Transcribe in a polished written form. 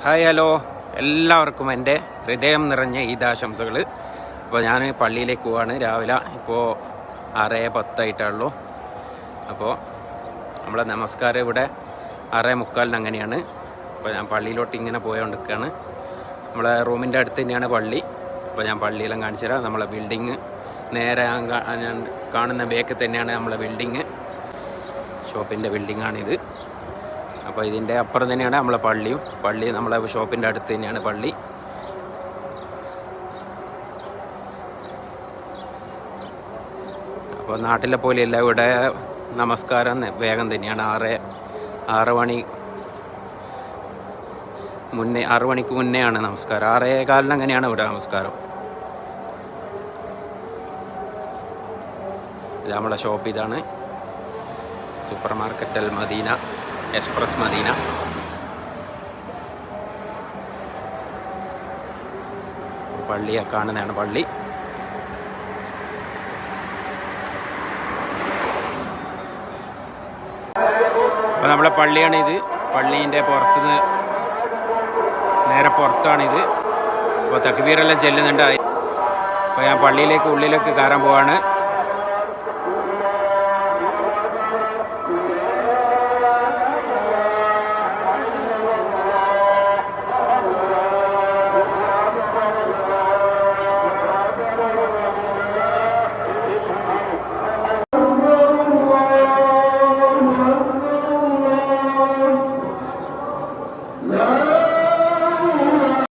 Hi hello, എല്ലാവർക്കും എൻ്റെ ഹൃദയം നിറഞ്ഞ ഈദാശംസകൾ. അപ്പോൾ ഞാൻ പള്ളിയിലേക്ക് പോവാണ്. രാവിലെ ഇപ്പോൾ 6:10 അപ്പോൾ നമ്മളെ നമസ്കാരം ഇവിടെ 6:45 അങ്ങനെയാണ്. അപ്പോൾ ഞാൻ പള്ളിയിലോട്ട് ഇങ്ങനെ പോയോണ്ടിരിക്കുകയാണ്. നമ്മളെ റൂമിൻ്റെ അടുത്ത് തന്നെയാണ് പള്ളി. അപ്പോൾ ഞാൻ പള്ളിയെല്ലാം കാണിച്ചു തരാം. നമ്മളെ ബിൽഡിങ് നേരെ ഞാൻ കാണുന്ന ബേക്കിൽ തന്നെയാണ് നമ്മളെ ബിൽഡിങ്, ഷോപ്പിൻ്റെ ബിൽഡിങ്ങാണിത്. അപ്പോൾ ഇതിൻ്റെ അപ്പുറം തന്നെയാണ് നമ്മളെ പള്ളി നമ്മളെ ഷോപ്പിൻ്റെ അടുത്ത് തന്നെയാണ് പള്ളി. അപ്പോൾ നാട്ടിലെ പോലെയല്ല, ഇവിടെ നമസ്കാരം വേഗം തന്നെയാണ്. 6 മണിക്ക് മുന്നെയാണ് നമസ്കാരം. 6:15 അങ്ങനെയാണ് ഇവിടെ നമസ്കാരം. ഇത് നമ്മളെ ഷോപ്പ്, ഇതാണ് supermarket Al Madina, express Madina. പള്ളിയെ കാണുന്നതാണ് പള്ളി. അപ്പോൾ നമ്മളെ പള്ളിയാണിത്. പള്ളീൻ്റെ പുറത്തുനിന്ന് നേരെ പുറത്താണിത്. അപ്പോൾ തക്ബീറെല്ലാം ചെല്ലുന്നുണ്ട്. അപ്പോൾ ഞാൻ പള്ളിയിലേക്ക് ഉള്ളിലേക്ക് കയറാൻ പോവാണ്.